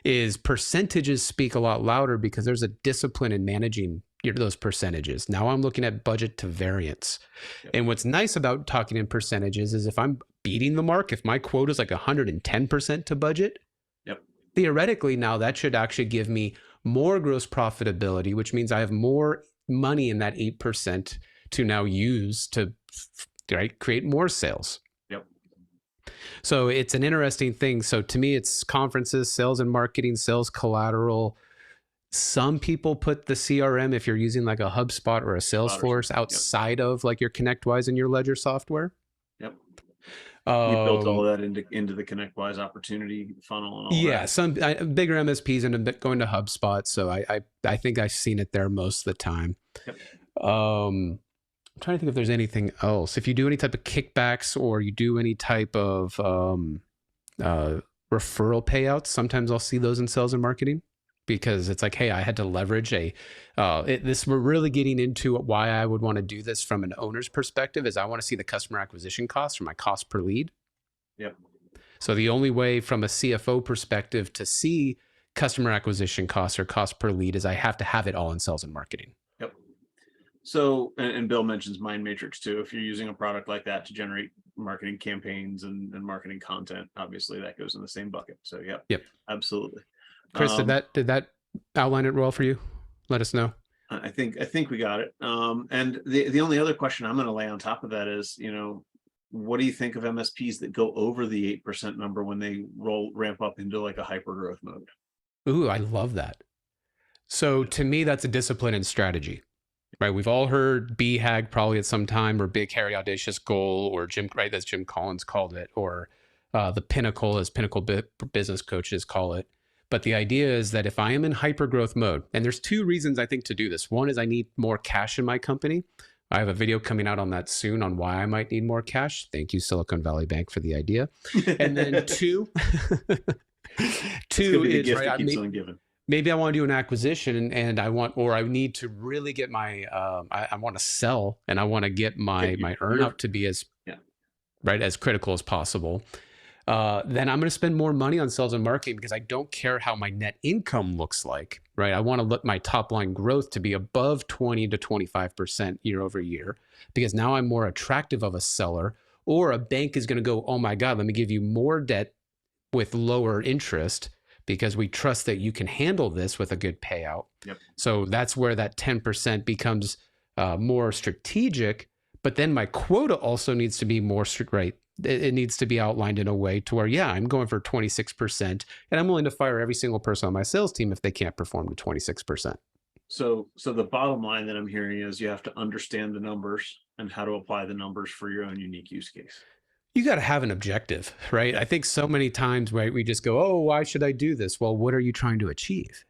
is percentages speak a lot louder because there's a discipline in managing those percentages. Now I'm looking at budget to variance. Yep. And what's nice about talking in percentages is if I'm beating the mark, if my quote is like 110% to budget, yep, theoretically now that should actually give me more gross profitability, which means I have more money in that 8% to now use to create more sales. Yep. So it's an interesting thing. So to me, it's conferences, sales and marketing, sales collateral, Some people put the CRM, if you're using like a HubSpot or a Salesforce, outside of like your ConnectWise and your Ledger software. Yep. We built all Um, of that into the ConnectWise opportunity funnel and all yeah, that. some bigger MSPs end up going to HubSpot, so I think I've seen it there most of the time. Yep. I'm trying to think if there's anything else. If you do any type of kickbacks or you do any type of referral payouts, sometimes I'll see those in sales and marketing, because it's like, hey, I had to leverage we're really getting into why I would want to do this from an owner's perspective, is I want to see the customer acquisition cost or my cost per lead. Yep. So the only way from a CFO perspective to see customer acquisition costs or cost per lead is I have to have it all in sales and marketing. Yep. So, and Bill mentions Mind Matrix too. If you're using a product like that to generate marketing campaigns and marketing content, obviously that goes in the same bucket. So Yep. Absolutely. Chris, did that outline it well for you? Let us know. I think we got it. And the only other question I'm going to lay on top of that is, what do you think of MSPs that go over the 8% number when they ramp up into like a hyper growth mode? Ooh, I love that. So to me, that's a discipline and strategy, right? We've all heard BHAG probably at some time, or big, hairy, audacious goal, or right, as Jim Collins called it, or the pinnacle, as pinnacle business coaches call it. But the idea is that if I am in hyper growth mode, and there's two reasons I think to do this. One is I need more cash in my company. I have a video coming out on that soon on why I might need more cash. Thank you, Silicon Valley Bank, for the idea. And then two is, right, maybe I want to do an acquisition and I need to really get my, I want to sell and I want to get my earn out to be as critical as possible. Then I'm going to spend more money on sales and marketing, because I don't care how my net income looks like, right? I want to look my top line growth to be above 20 to 25% year over year, because now I'm more attractive of a seller. Or a bank is going to go, oh my God, let me give you more debt with lower interest, because we trust that you can handle this with a good payout. Yep. So that's where that 10% becomes more strategic. But then my quota also needs to be more strict, right? It needs to be outlined in a way to where, I'm going for 26%, and I'm willing to fire every single person on my sales team if they can't perform to 26%. So the bottom line that I'm hearing is you have to understand the numbers and how to apply the numbers for your own unique use case. You got to have an objective, right? I think so many times, right, we just go, oh, why should I do this? Well, what are you trying to achieve?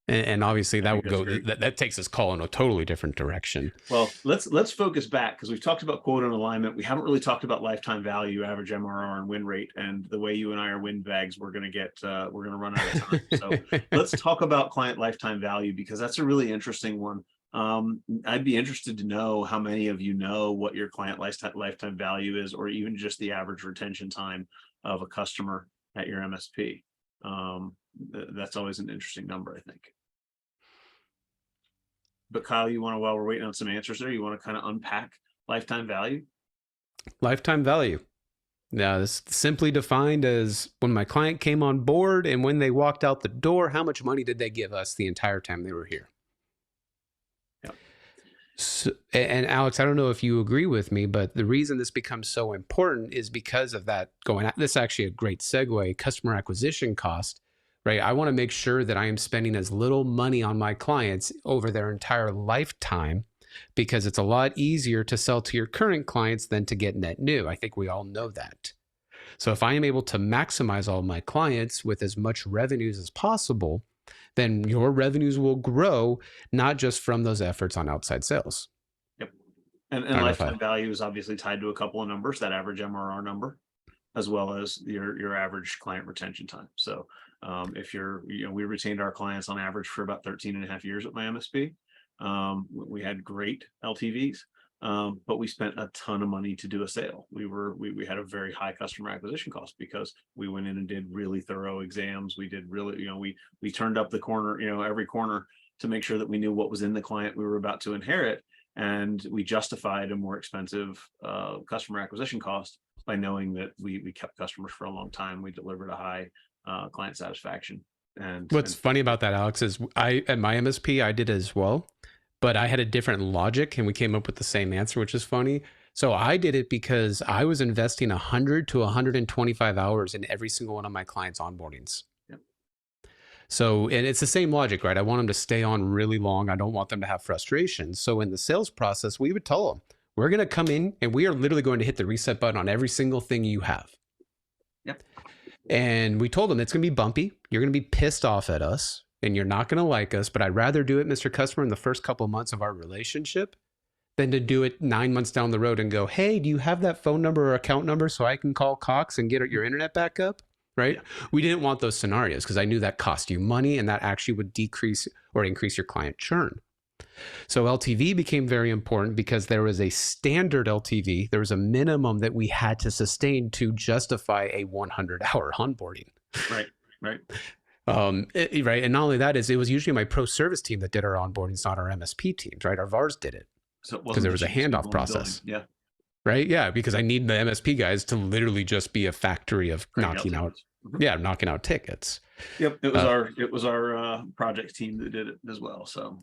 And obviously that would go, that takes us call in a totally different direction. Well, let's focus back, because we've talked about quota and alignment. We haven't really talked about lifetime value, average MRR, and win rate. And the way you and I are windbags, we're going to run out of time. So let's talk about client lifetime value, because that's a really interesting one. I'd be interested to know how many of you know what your client lifetime value is, or even just the average retention time of a customer at your MSP. That's always an interesting number, I think. But Kyle, while we're waiting on some answers there, you want to kind of unpack lifetime value? Lifetime value. Now, this is simply defined as when my client came on board and when they walked out the door, how much money did they give us the entire time they were here? Yep. So, and Alex, I don't know if you agree with me, but the reason this becomes so important is because of that this is actually a great segue, customer acquisition cost. Right? I want to make sure that I am spending as little money on my clients over their entire lifetime, because it's a lot easier to sell to your current clients than to get net new. I think we all know that. So if I am able to maximize all my clients with as much revenues as possible, then your revenues will grow, not just from those efforts on outside sales. Yep. And lifetime value is obviously tied to a couple of numbers, that average MRR number, as well as your average client retention time. So if we retained our clients on average for about 13.5 years at my MSP. We had great LTVs, but we spent a ton of money to do a sale. We had a very high customer acquisition cost, because we went in and did really thorough exams. We did really, we turned up the corner, every corner, to make sure that we knew what was in the client we were about to inherit. And we justified a more expensive customer acquisition cost by knowing that we kept customers for a long time. We delivered a high client satisfaction. And what's funny about that, Alex, is at my MSP, I did as well, but I had a different logic and we came up with the same answer, which is funny. So I did it because I was investing 100 to 125 hours in every single one of my clients' onboardings. Yep. So, and it's the same logic, right? I want them to stay on really long. I don't want them to have frustration. So in the sales process, we would tell them, we're going to come in and we are literally going to hit the reset button on every single thing you have. Yep. And we told them it's going to be bumpy. You're going to be pissed off at us and you're not going to like us, but I'd rather do it, Mr. Customer, in the first couple of months of our relationship than to do it 9 months down the road and go, hey, do you have that phone number or account number so I can call Cox and get your internet back up? Right? Yeah. We didn't want those scenarios because I knew that cost you money and that actually would decrease or increase your client churn. So LTV became very important because there was a standard LTV. There was a minimum that we had to sustain to justify a 100-hour onboarding. Right. Right. Right. And not only that is it was usually my pro service team that did our onboardings, not our MSP teams, right? Our VARs did it. So because there was a handoff process. Yeah. Right. Yeah. Because I need the MSP guys to literally just be a factory of knocking out tickets. Yep. It was our project team that did it as well. So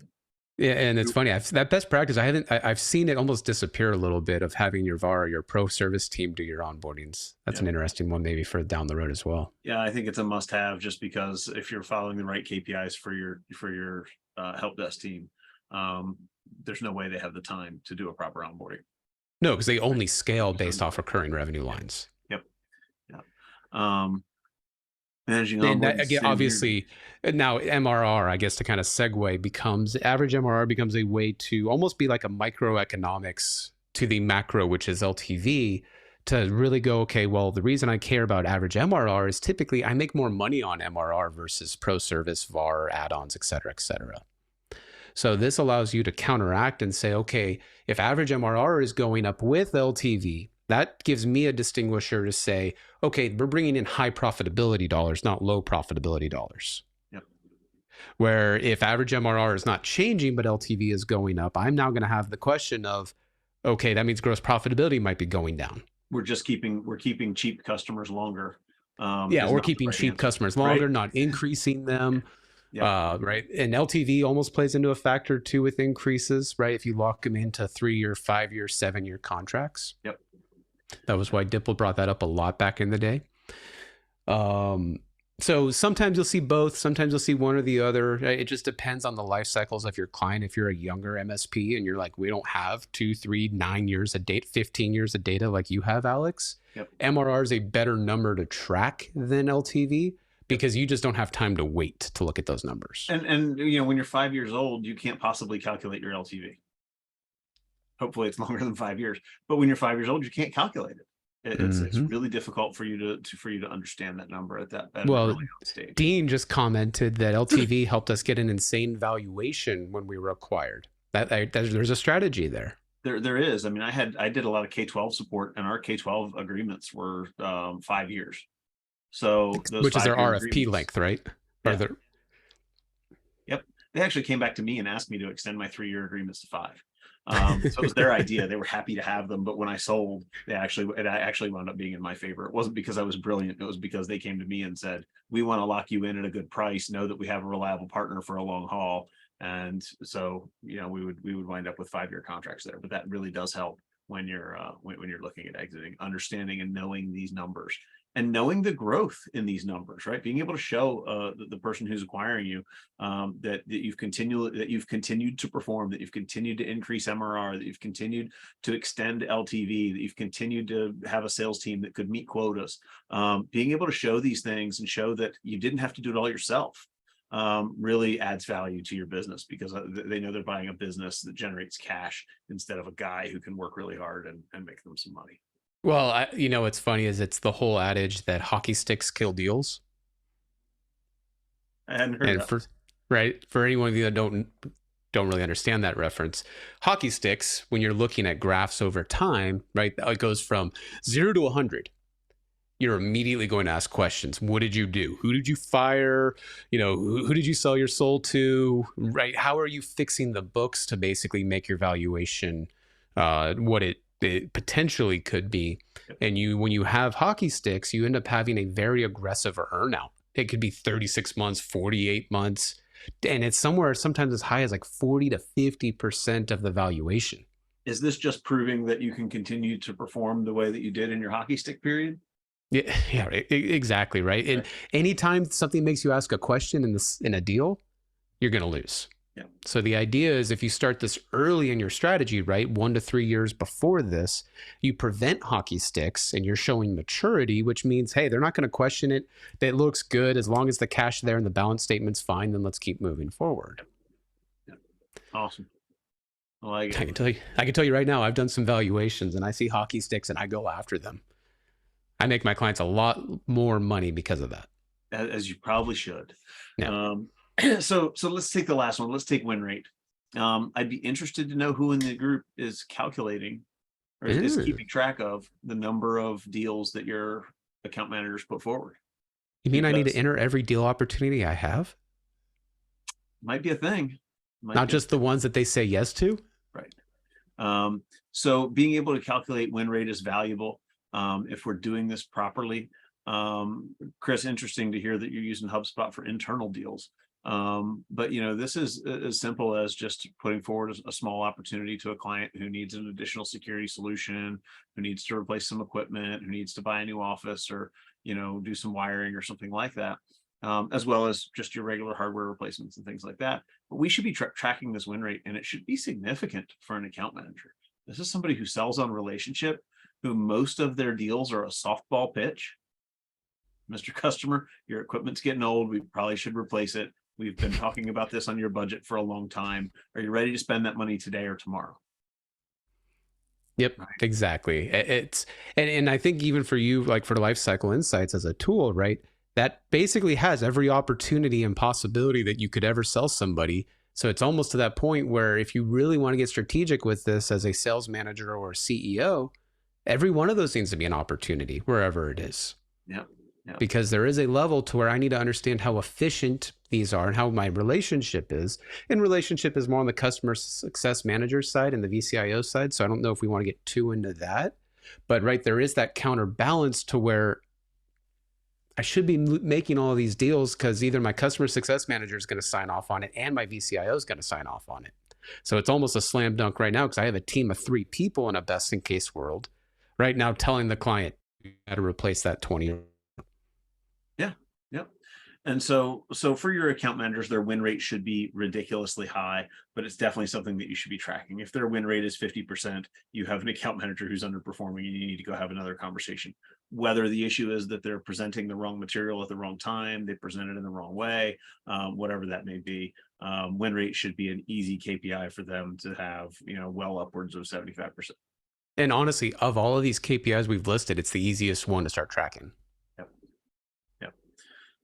yeah, and it's funny. That best practice, I've seen it almost disappear a little bit of having your VAR, your pro service team do your onboardings. That's an interesting one, maybe for down the road as well. Yeah, I think it's a must-have just because if you're following the right KPIs for your help desk team, there's no way they have the time to do a proper onboarding. No, because they only scale based off recurring revenue lines. Yep. Yeah. Managing and that, again, obviously now MRR, I guess, to kind of segue, becomes average MRR becomes a way to almost be like a microeconomics to the macro, which is LTV, to really go, okay, well, the reason I care about average MRR is typically I make more money on MRR versus pro service, VAR, add-ons, et cetera, et cetera. So this allows you to counteract and say, okay, if average MRR is going up with LTV, that gives me a distinguisher to say, okay, we're bringing in high profitability dollars, not low profitability dollars. Yep. Where if average MRR is not changing, but LTV is going up, I'm now going to have the question of, okay, that means gross profitability might be going down. We're keeping cheap customers longer. We're keeping cheap customers longer, right? Not increasing them. Yeah. Right. And LTV almost plays into a factor too with increases, right? If you lock them into 3-year, 5-year, 7-year contracts. Yep. That was why Dipple brought that up a lot back in the day. So sometimes you'll see both, sometimes you'll see one or the other. It just depends on the life cycles of your client. If you're a younger MSP and you're like, we don't have 2, 3, 9 years of data, 15 years of data like you have, Alex. Yep. MRR is a better number to track than LTV because you just don't have time to wait to look at those numbers. And you know, when you're 5 years old, you can't possibly calculate your LTV. Hopefully it's longer than 5 years, but when you're 5 years old, you can't calculate it. It's really difficult for you to understand that number at that early stage. Dean just commented that LTV helped us get an insane valuation when we were acquired. There's a strategy there. There is. I mean, I did a lot of K-12 support, and our K-12 agreements were 5 years. So which is their RFP length, right? Yeah. Yep. They actually came back to me and asked me to extend my 3-year agreements to 5. So it was their idea. They were happy to have them, but when I sold, it actually wound up being in my favor. It wasn't because I was brilliant. It was because they came to me and said, we want to lock you in at a good price, know that we have a reliable partner for a long haul. And so, you know, we would wind up with 5-year contracts there, but that really does help when you're looking at exiting, understanding and knowing these numbers and knowing the growth in these numbers, right? Being able to show the person who's acquiring you that you've continued to perform, that you've continued to increase MRR, that you've continued to extend LTV, that you've continued to have a sales team that could meet quotas. Being able to show these things and show that you didn't have to do it all yourself really adds value to your business because they know they're buying a business that generates cash instead of a guy who can work really hard and make them some money. Well, you know, what's funny is it's the whole adage that hockey sticks kill deals. For anyone of you that don't really understand that reference, hockey sticks, when you're looking at graphs over time, right, it goes from 0 to 100. You're immediately going to ask questions. What did you do? Who did you fire? You know, who did you sell your soul to? Right? How are you fixing the books to basically make your valuation what it potentially could be? And when you have hockey sticks, you end up having a very aggressive earnout. It could be 36 months, 48 months, and it's somewhere sometimes as high as like 40 to 50% of the valuation. Is this just proving that you can continue to perform the way that you did in your hockey stick period? Yeah, yeah, exactly, right. And Right. anytime something makes you ask a question in a deal, you're going to lose. Yeah. So the idea is if you start this early in your strategy, right, 1 to 3 years before this, you prevent hockey sticks and you're showing maturity, which means, hey, they're not going to question it. That looks good. As long as the cash there and the balance statement's fine, then let's keep moving forward. Yeah. Awesome. I like it. I can tell you right now, I've done some valuations and I see hockey sticks and I go after them. I make my clients a lot more money because of that. As you probably should. Yeah. So let's take the last one. Let's take win rate. I'd be interested to know who in the group is calculating or is Mm. keeping track of the number of deals that your account managers put forward. You mean I need to Because enter every deal opportunity I have? might be a thing. Might Not be a just the thing. ones that they say yes to? Right. So being able to calculate win rate is valuable if we're doing this properly. Chris, interesting to hear that you're using HubSpot for internal deals. But this is as simple as just putting forward a small opportunity to a client who needs an additional security solution, who needs to replace some equipment, who needs to buy a new office or do some wiring or something like that. As well as just your regular hardware replacements and things like that. But we should be tracking this win rate, and it should be significant for an account manager. This is somebody who sells on relationship, who most of their deals are a softball pitch. Mr. Customer, your equipment's getting old. We probably should replace it. We've been talking about this on your budget for a long time. Are you ready to spend that money today or tomorrow? Yep, Right. exactly. And I think even for you, like for life cycle insights as a tool, right? That basically has every opportunity and possibility that you could ever sell somebody. So it's almost to that point where if you really want to get strategic with this as a sales manager or a CEO, every one of those needs to be an opportunity wherever it is. Yeah. Yeah. Because there is a level to where I need to understand how efficient these are and how my relationship is. And relationship is more on the customer success manager side and the VCIO side. So I don't know if we want to get too into that. But right, there is that counterbalance to where I should be making all of these deals because either my customer success manager is going to sign off on it and my VCIO is going to sign off on it. So it's almost a slam dunk right now because I have a team of 3 people in a best in case world right now telling the client, you got to replace that 20. Yeah. Yep. And so for your account managers, their win rate should be ridiculously high, but it's definitely something that you should be tracking. If their win rate is 50%, you have an account manager who's underperforming and you need to go have another conversation. Whether the issue is that they're presenting the wrong material at the wrong time, they present it in the wrong way, whatever that may be, win rate should be an easy KPI for them to have, well upwards of 75%. And honestly, of all of these KPIs we've listed, it's the easiest one to start tracking. Yep. Yep.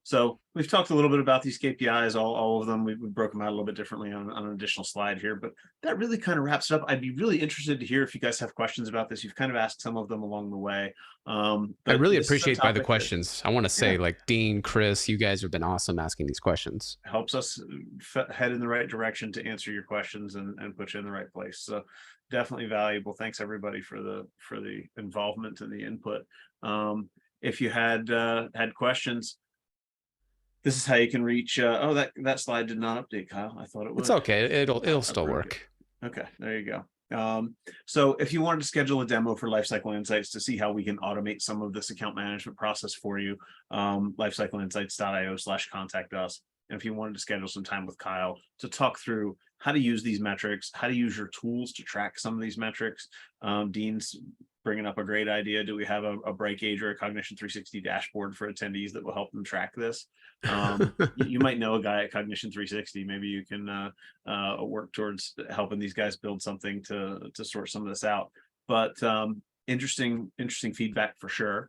So we've talked a little bit about these KPIs, all of them. We broke them out a little bit differently on an additional slide here, but that really kind of wraps it up. I'd be really interested to hear if you guys have questions about this. You've kind of asked some of them along the way. I But really this is a appreciate by the topic that questions. I want to say, like Dean, Chris, you guys have been awesome asking these questions. helps us head in the right direction to answer your questions and put you in the right place. So definitely valuable. Thanks everybody for the involvement and the input. If you had questions, this is how you can reach. Oh, that slide did not update, Kyle. I thought it would. It's okay. It'll still work. Okay, there you go. So if you wanted to schedule a demo for Lifecycle Insights to see how we can automate some of this account management process for you, lifecycleinsights.io/contact us. And if you wanted to schedule some time with Kyle to talk through how to use these metrics, how to use your tools to track some of these metrics, Dean's bringing up a great idea. Do we have a Breakage or a Cognition 360 dashboard for attendees that will help them track this? You might know a guy at Cognition 360. Maybe you can work towards helping these guys build something to sort some of this out. But interesting feedback for sure.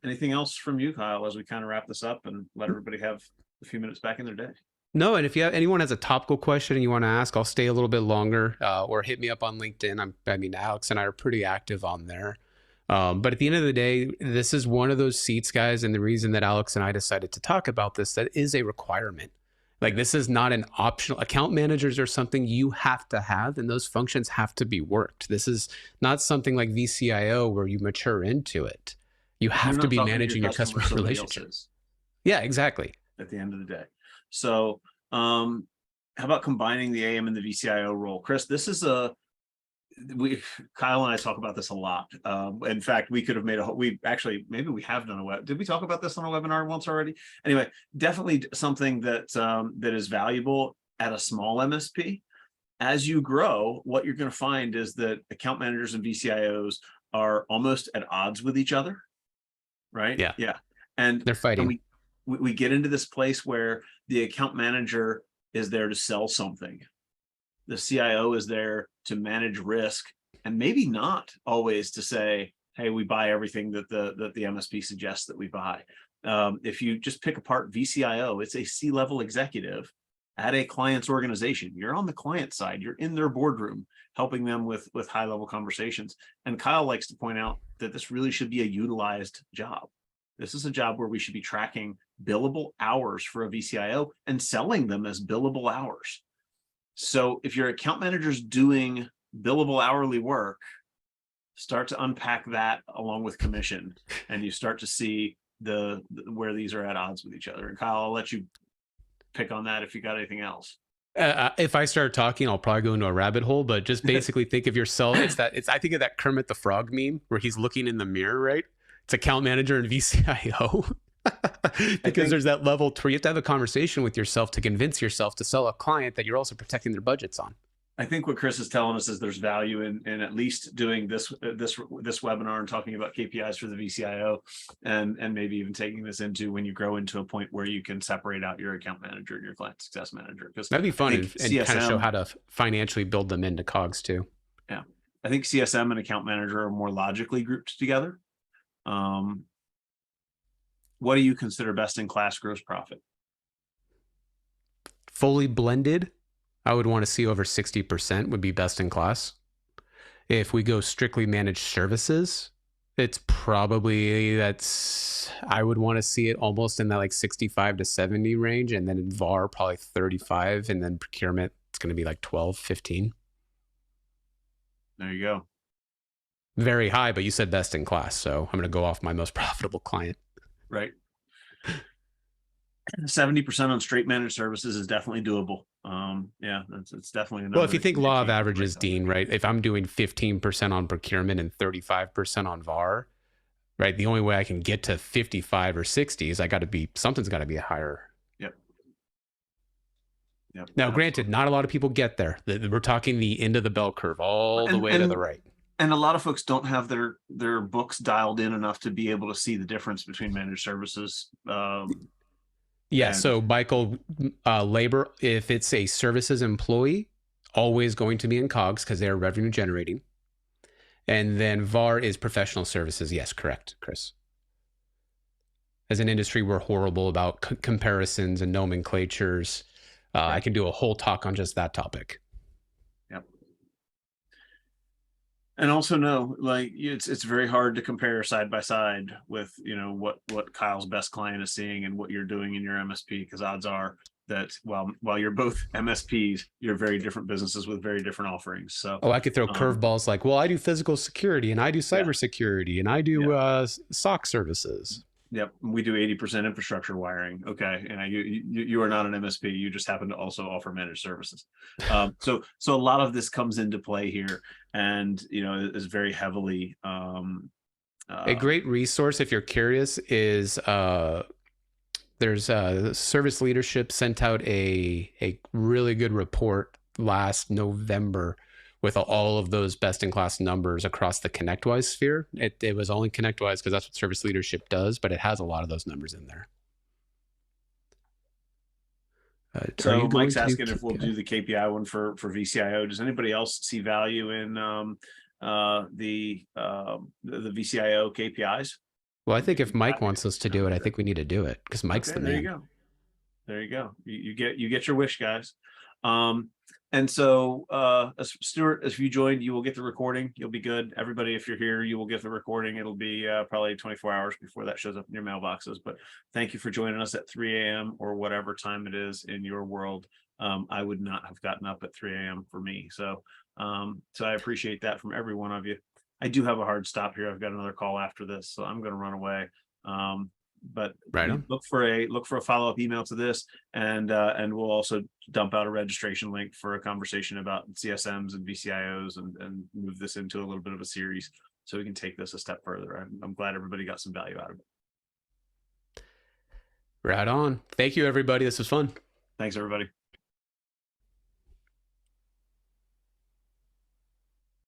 Anything else from you, Kyle, as we kind of wrap this up and let everybody have a few minutes back in their day? No, and if anyone has a topical question and you want to ask, I'll stay a little bit longer, or hit me up on LinkedIn. I mean, Alex and I are pretty active on there. But at the end of the day, this is one of those seats, guys. And the reason that Alex and I decided to talk about this, that is a requirement. Like this is not an optional. Account managers are something you have to have, and those functions have to be worked. This is not something like VCIO where you mature into it. You have to be managing your customer relationships. Yeah, exactly. At the end of the day. So how about combining the AM and the VCIO role? Chris, this is Kyle and I talk about this a lot. In fact, we could have made maybe we have done a web. Did we talk about this on a webinar once already? Anyway, definitely something that that is valuable at a small MSP. As you grow, what you're going to find is that account managers and VCIOs are almost at odds with each other, right? Yeah. Yeah. And They're fighting. we get into this place where the account manager is there to sell something. The CIO is there to manage risk, and maybe not always to say, hey, we buy everything that the MSP suggests that we buy. If you just pick apart VCIO, it's a C-level executive at a client's organization. You're on the client side, you're in their boardroom, helping them with high-level conversations. And Kyle likes to point out that this really should be a utilized job. This is a job where we should be tracking billable hours for a VCIO and selling them as billable hours. So if your account manager's doing billable hourly work, start to unpack that along with commission, and you start to see where these are at odds with each other. And Kyle, I'll let you pick on that if you got anything else. If I start talking, I'll probably go into a rabbit hole, but just basically think of yourself. I think of that Kermit the Frog meme where he's looking in the mirror, right? It's account manager and VCIO. Because there's that level to where you have to have a conversation with yourself to convince yourself to sell a client that you're also protecting their budgets on. I think what Chris is telling us is there's value in at least doing this webinar and talking about KPIs for the VCIO, and maybe even taking this into when you grow into a point where you can separate out your account manager and your client success manager. Because that'd be fun, and kind of show how to financially build them into COGS too. Yeah, I think CSM and account manager are more logically grouped together. What do you consider best in class gross profit? Fully blended, I would want to see over 60% would be best in class. If we go strictly managed services, it's probably I would want to see it almost in that like 65 to 70 range. And then in VAR, probably 35. And then procurement, it's going to be like 12, 15. There you go. Very high, but you said best in class. So I'm going to go off my most profitable client. Right. 70% on straight managed services is definitely doable. Yeah, it's definitely well, if you think law of averages, Dean, right? If I'm doing 15% on procurement and 35% on VAR, right? The only way I can get to 55 or 60 is something's got to be higher. Yep. Now, granted, not a lot of people get there. We're talking the end of the bell curve, all the way to the right. And a lot of folks don't have their books dialed in enough to be able to see the difference between managed services. So Michael, labor, if it's a services employee, always going to be in COGS because they're revenue generating. And then VAR is professional services. Yes, correct, Chris. As an industry, we're horrible about comparisons and nomenclatures. I can do a whole talk on just that topic. Yep. And also know, like, it's very hard to compare side by side with, what Kyle's best client is seeing and what you're doing in your MSP, because odds are that while you're both MSPs, you're very different businesses with very different offerings. So I could throw curveballs like, well, I do physical security and I do cybersecurity and I do SOC services. Yep, we do 80% infrastructure wiring. Okay, and you are not an MSP. You just happen to also offer managed services. So a lot of this comes into play here, and is very heavily. A great resource if you're curious is there's Service Leadership sent out a really good report last November with all of those best-in-class numbers across the ConnectWise sphere. It was only ConnectWise because that's what Service Leadership does, but it has a lot of those numbers in there. So Mike's asking if we'll do the KPI one for VCIO. Does anybody else see value in the VCIO KPIs? Well, I think if Mike wants us to do it, I think we need to do it because Mike's the man. There you go. You get your wish, guys. And so, Stuart, if you joined, you will get the recording. You'll be good. Everybody, if you're here, you will get the recording. It'll be probably 24 hours before that shows up in your mailboxes. But thank you for joining us at 3 a.m. or whatever time it is in your world. I would not have gotten up at 3 a.m. for me. So I appreciate that from every one of you. I do have a hard stop here. I've got another call after this, so I'm going to run away. but Right on. look for a follow-up email to this, and we'll also dump out a registration link for a conversation about CSMs and VCIOs, and move this into a little bit of a series so we can take this a step further. I'm glad everybody got some value out of it. Right on. Thank you, everybody. This was fun. Thanks, everybody.